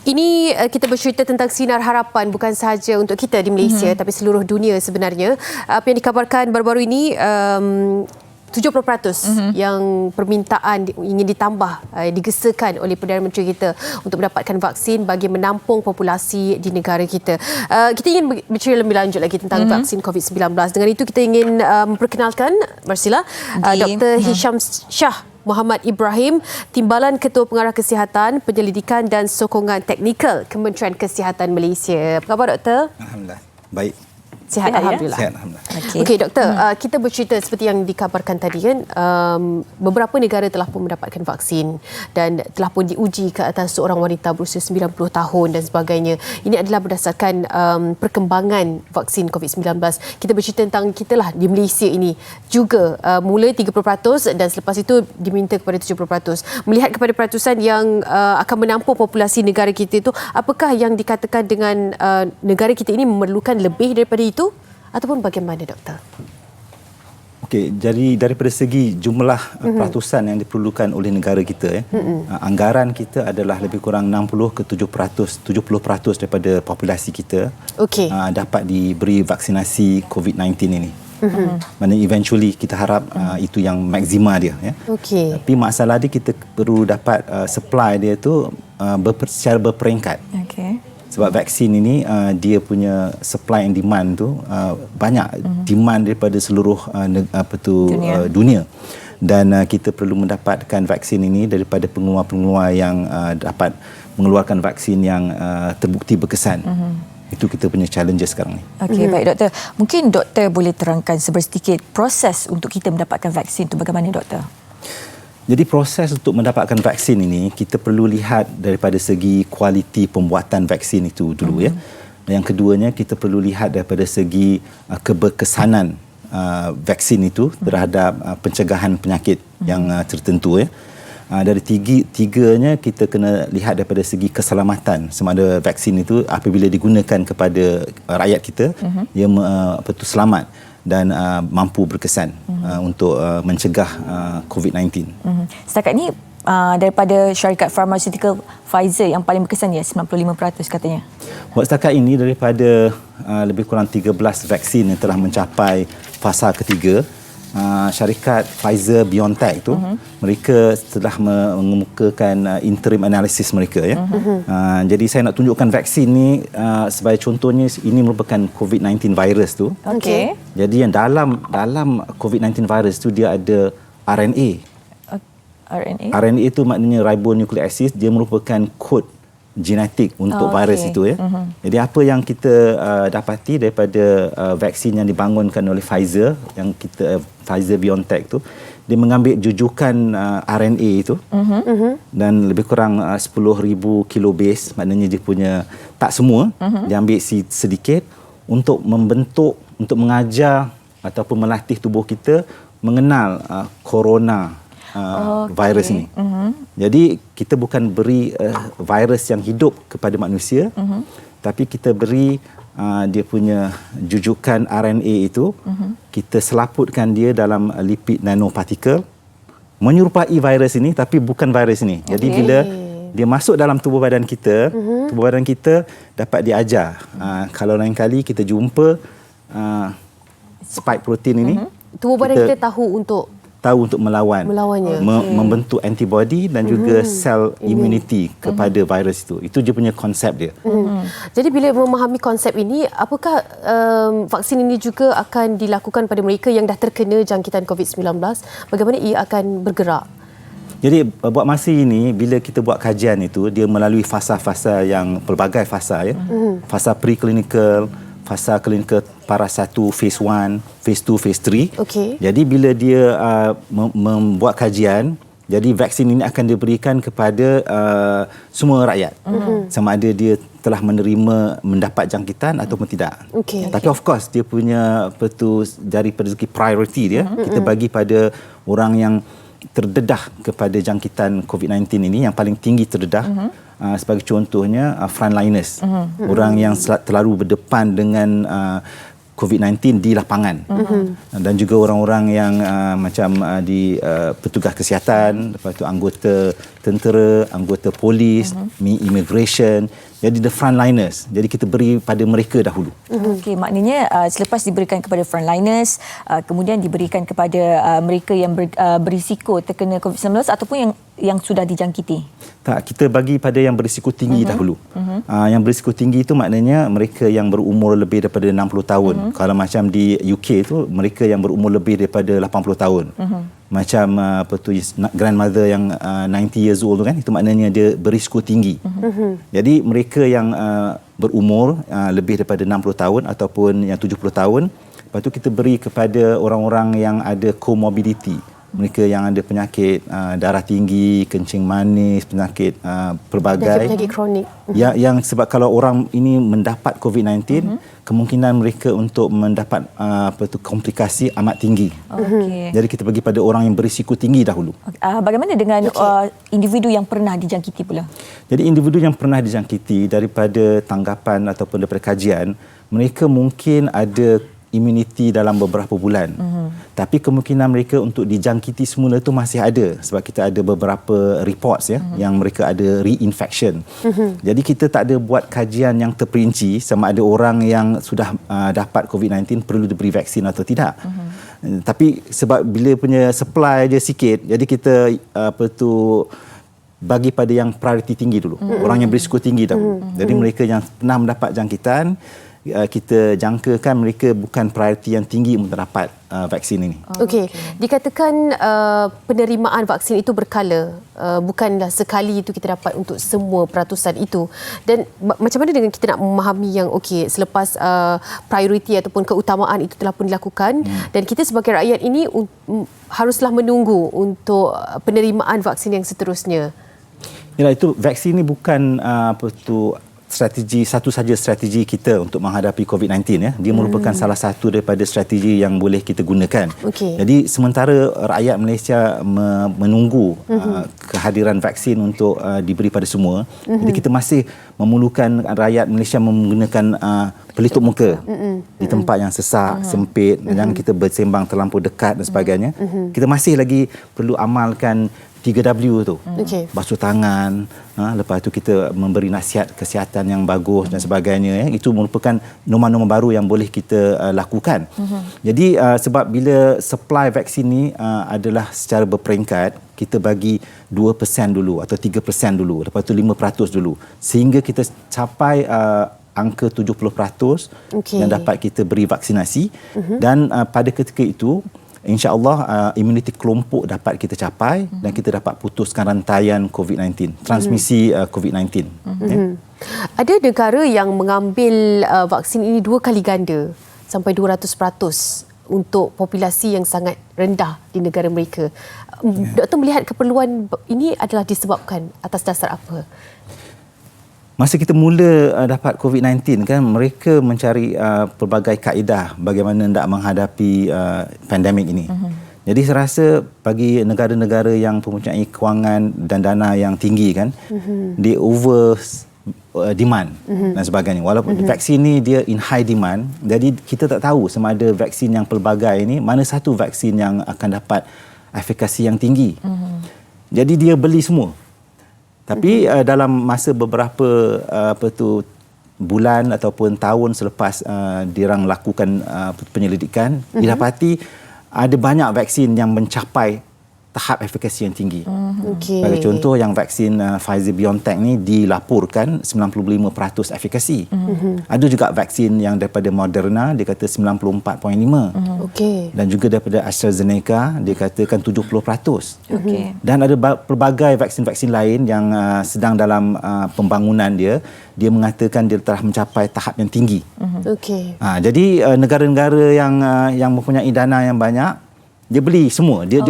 Ini kita bercerita tentang sinar harapan bukan sahaja untuk kita di Malaysia tapi seluruh dunia sebenarnya. Apa yang dikabarkan baru-baru ini 70% yang permintaan ingin ditambah digesakan oleh Perdana Menteri kita untuk mendapatkan vaksin bagi menampung populasi di negara kita. Kita ingin bercerita lebih lanjut lagi tentang vaksin COVID-19. Dengan itu kita ingin memperkenalkan Marsila Dr. Hisham Shah Muhammad Ibrahim, Timbalan Ketua Pengarah Kesihatan, Penyelidikan dan Sokongan Teknikal Kementerian Kesihatan Malaysia. Apa khabar, Doktor? Alhamdulillah. Baik. Sihat, Alhamdulillah. Sihat, Alhamdulillah. Okey, Doktor, kita bercerita seperti yang dikabarkan tadi kan, beberapa negara telah pun mendapatkan vaksin dan telah pun diuji ke atas seorang wanita berusia 90 tahun dan sebagainya. Ini adalah berdasarkan perkembangan vaksin COVID-19. Kita bercerita tentang kita lah di Malaysia ini juga mula 30% dan selepas itu diminta kepada 70%. Melihat kepada peratusan yang akan menampung populasi negara kita itu, apakah yang dikatakan dengan negara kita ini memerlukan lebih daripada itu? Ataupun bagaimana, Doktor? Okey, jadi daripada segi jumlah peratusan yang diperlukan oleh negara kita, anggaran kita adalah lebih kurang 60 ke 70% daripada populasi kita dapat diberi vaksinasi COVID-19 ini. Mana eventually kita harap itu yang maksima dia. Ya. Tapi masalah dia kita perlu dapat supply dia tu secara berperingkat. Sebab vaksin ini dia punya supply and demand tu banyak demand daripada seluruh dunia. Dan kita perlu mendapatkan vaksin ini daripada pengeluar-pengeluar yang dapat mengeluarkan vaksin yang terbukti berkesan. Itu kita punya challenges sekarang ni. Okey, baik Doktor. Mungkin Doktor boleh terangkan sedikit proses untuk kita mendapatkan vaksin itu bagaimana, Doktor? Jadi proses untuk mendapatkan vaksin ini kita perlu lihat daripada segi kualiti pembuatan vaksin itu dulu ya. Yang keduanya kita perlu lihat daripada segi keberkesanan vaksin itu terhadap pencegahan penyakit yang tertentu ya. Dari tiganya kita kena lihat daripada segi keselamatan sama ada vaksin itu apabila digunakan kepada rakyat kita ia selamat dan mampu berkesan untuk mencegah COVID-19. Setakat ini daripada syarikat farmaceutical Pfizer yang paling berkesan ya 95% katanya. Buat setakat ini daripada lebih kurang 13 vaksin yang telah mencapai fasa ketiga, syarikat Pfizer BioNTech itu mereka telah mengemukakan interim analysis mereka ya. Jadi saya nak tunjukkan vaksin ni sebagai contohnya ini merupakan COVID-19 virus tu. Jadi yang dalam COVID-19 virus tu dia ada RNA. RNA itu maknanya ribonucleic acid, dia merupakan kod genetik untuk virus itu ya. Jadi apa yang kita dapati daripada vaksin yang dibangunkan oleh Pfizer yang kita Pfizer BioNTech tu, dia mengambil jujukan RNA itu dan lebih kurang 10,000 kilobase, maknanya dia punya tak semua, dia ambil sedikit untuk membentuk, untuk mengajar ataupun melatih tubuh kita mengenal corona virus ini. Jadi kita bukan beri virus yang hidup kepada manusia, tapi kita beri dia punya jujukan RNA itu, kita selaputkan dia dalam lipid nanopartikel menyerupai virus ini tapi bukan virus ini. Jadi bila dia masuk dalam tubuh badan kita, tubuh badan kita dapat diajar. Kalau lain kali kita jumpa spike protein ini, tubuh badan kita tahu untuk melawannya, membentuk antibody dan juga sel immunity kepada virus itu. Itu dia punya konsep dia. Jadi bila memahami konsep ini, apakah vaksin ini juga akan dilakukan pada mereka yang dah terkena jangkitan COVID-19? Bagaimana ia akan bergerak? Jadi buat masa ini bila kita buat kajian itu dia melalui fasa-fasa yang pelbagai fasa ya. Fasa preclinical, fasa klinikal para 1, phase 1, phase 2, phase 3. Jadi bila dia membuat kajian, jadi vaksin ini akan diberikan kepada semua rakyat. Sama ada dia telah mendapat jangkitan ataupun tidak. Tapi of course dia punya daripada segi priority dia, kita bagi pada orang yang terdedah kepada jangkitan COVID-19 ini, yang paling tinggi terdedah. Sebagai contohnya frontliners, orang yang terlalu berdepan dengan COVID-19 di lapangan. Dan juga orang-orang yang di petugas kesihatan, lepas tu anggota tentera, anggota polis, immigration. Jadi the frontliners. Jadi kita beri pada mereka dahulu. Okey, maknanya selepas diberikan kepada frontliners, kemudian diberikan kepada mereka yang berisiko terkena COVID-19 ataupun yang sudah dijangkiti. Tak, kita bagi pada yang berisiko tinggi dahulu. Yang berisiko tinggi itu maknanya mereka yang berumur lebih daripada 60 tahun. Kalau macam di UK tu, mereka yang berumur lebih daripada 80 tahun. Macam grandmother yang 90 years old tu kan, itu maknanya dia berisiko tinggi. Jadi mereka yang berumur lebih daripada 60 tahun ataupun yang 70 tahun, lepas tu kita beri kepada orang-orang yang ada comorbidity. Mereka yang ada penyakit darah tinggi, kencing manis, penyakit pelbagai. Penyakit kronik. Ya, yang sebab kalau orang ini mendapat COVID-19, kemungkinan mereka untuk mendapat komplikasi amat tinggi. Jadi kita bagi pada orang yang berisiko tinggi dahulu. Bagaimana dengan individu yang pernah dijangkiti pula? Jadi individu yang pernah dijangkiti, daripada tanggapan ataupun daripada kajian, mereka mungkin ada imuniti dalam beberapa bulan. Tapi kemungkinan mereka untuk dijangkiti semula itu masih ada, sebab kita ada beberapa reports yang mereka ada reinfection. Jadi kita tak ada buat kajian yang terperinci sama ada orang yang sudah dapat COVID-19 perlu diberi vaksin atau tidak. Tapi sebab bila punya supply je sikit, jadi kita bagi pada yang prioriti tinggi dulu. Orang yang berisiko tinggi dahulu. Jadi mereka yang pernah mendapat jangkitan, kita jangkakan mereka bukan prioriti yang tinggi untuk dapat vaksin ini. Okey, dikatakan penerimaan vaksin itu berkala, bukanlah sekali itu kita dapat untuk semua peratusan itu. Dan macam mana dengan kita nak memahami yang selepas prioriti ataupun keutamaan itu telah pun dilakukan dan kita sebagai rakyat ini haruslah menunggu untuk penerimaan vaksin yang seterusnya. Yalah, itu vaksin ini bukan satu saja strategi kita untuk menghadapi COVID-19 ya. Dia merupakan salah satu daripada strategi yang boleh kita gunakan. Jadi sementara rakyat Malaysia menunggu kehadiran vaksin untuk diberi pada semua, jadi kita masih memerlukan rakyat Malaysia menggunakan pelitup muka di tempat yang sesak, sempit, jangan kita bersembang terlampau dekat dan sebagainya. Kita masih lagi perlu amalkan 3W tu. Basuh tangan, lepas tu kita memberi nasihat kesihatan yang bagus dan sebagainya. Itu merupakan norma-norma baru yang boleh kita lakukan. Jadi sebab bila supply vaksin ni adalah secara berperingkat, kita bagi 2% dulu atau 3% dulu, lepas tu 5% dulu, sehingga kita capai angka 70% yang dapat kita beri vaksinasi. Dan pada ketika itu, InsyaAllah imuniti kelompok dapat kita capai dan kita dapat putuskan rantaian COVID-19, transmisi COVID-19. Ada negara yang mengambil vaksin ini 2 kali ganda sampai 200% untuk populasi yang sangat rendah di negara mereka. Doktor melihat keperluan ini adalah disebabkan atas dasar apa? Masa kita mula dapat COVID-19 kan, mereka mencari pelbagai kaedah bagaimana nak menghadapi pandemik ini. Jadi saya rasa bagi negara-negara yang mempunyai kewangan dan dana yang tinggi kan, dia over demand dan sebagainya. Walaupun vaksin ni dia in high demand, jadi kita tak tahu sama ada vaksin yang pelbagai ini mana satu vaksin yang akan dapat efikasi yang tinggi. Jadi dia beli semua. Tapi dalam masa beberapa bulan ataupun tahun selepas diorang lakukan penyelidikan, didapati ada banyak vaksin yang mencapai tahap efikasi yang tinggi. Bagi contoh, yang vaksin Pfizer-BioNTech ni dilaporkan 95% efikasi. Ada juga vaksin yang daripada Moderna, dia kata 94.5. Dan juga daripada AstraZeneca, dia katakan 70%. Dan ada pelbagai vaksin-vaksin lain yang sedang dalam pembangunan dia mengatakan dia telah mencapai tahap yang tinggi. Jadi negara-negara yang mempunyai dana yang banyak, dia beli semua, dia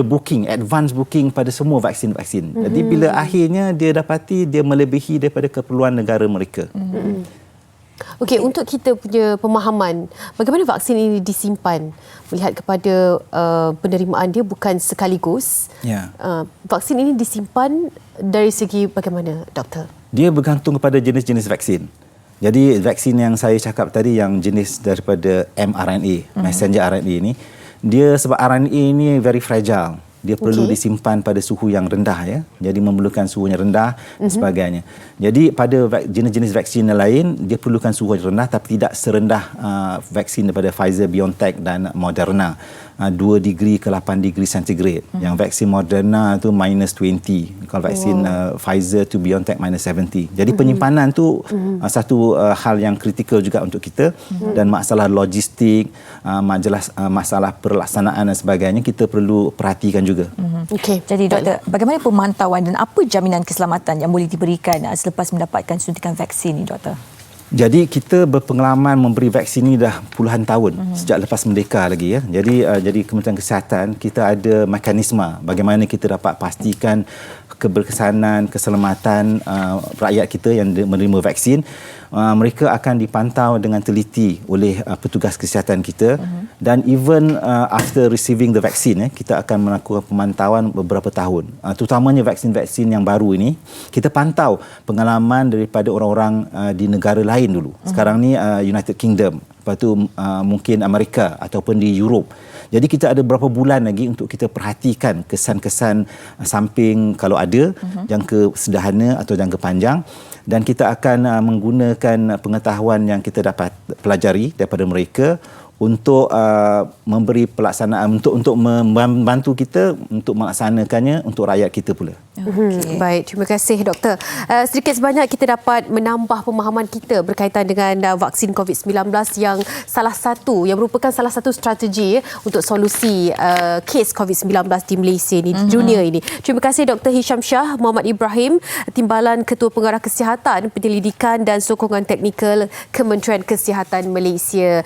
booking, advance booking pada semua vaksin-vaksin. Jadi bila akhirnya dia dapati dia melebihi daripada keperluan negara mereka. Untuk kita punya pemahaman, bagaimana vaksin ini disimpan? Melihat kepada penerimaan dia bukan sekaligus. Vaksin ini disimpan dari segi bagaimana, doktor? Dia bergantung kepada jenis-jenis vaksin. Jadi vaksin yang saya cakap tadi yang jenis daripada mRNA, messenger RNA ini, dia sebab RNA ini very fragile. Dia perlu disimpan pada suhu yang rendah ya. Jadi memerlukan suhu yang rendah dan sebagainya. Jadi pada jenis-jenis vaksin yang lain dia perlukan suhu yang rendah tapi tidak serendah vaksin daripada Pfizer, BioNTech dan Moderna. 2 degree ke 8 degree centigrade. Yang vaksin Moderna tu minus 20. Kalau vaksin Pfizer tu BioNTech minus 70. Jadi penyimpanan tu satu hal yang kritikal juga untuk kita dan masalah logistik, masalah perlaksanaan dan sebagainya kita perlu perhatikan juga. Okey. Jadi doktor, bagaimana pemantauan dan apa jaminan keselamatan yang boleh diberikan selepas mendapatkan suntikan vaksin ni doktor? Jadi kita berpengalaman memberi vaksin ini dah puluhan tahun sejak lepas merdeka lagi ya. Jadi Kementerian Kesihatan kita ada mekanisme bagaimana kita dapat pastikan keberkesanan, keselamatan rakyat kita yang menerima vaksin. Mereka akan dipantau dengan teliti oleh petugas kesihatan kita dan even after receiving the vaccine kita akan melakukan pemantauan beberapa tahun. Terutamanya vaksin-vaksin yang baru ini kita pantau pengalaman daripada orang-orang di negara lain dulu. Sekarang ni United Kingdom, lepas tu mungkin Amerika ataupun di Europe. Jadi kita ada beberapa bulan lagi untuk kita perhatikan kesan-kesan samping kalau ada, jangka sederhana atau jangka panjang. Dan kita akan menggunakan pengetahuan yang kita dapat pelajari daripada mereka untuk memberi pelaksanaan untuk membantu kita untuk melaksanakannya untuk rakyat kita pula. Baik, terima kasih doktor. Sedikit sebanyak kita dapat menambah pemahaman kita berkaitan dengan vaksin COVID-19 yang merupakan salah satu strategi untuk solusi kes COVID-19 di Malaysia ini, di dunia ini. Terima kasih Dr. Hisham Shah Muhammad Ibrahim, Timbalan Ketua Pengarah Kesihatan, Penyelidikan dan Sokongan Teknikal Kementerian Kesihatan Malaysia.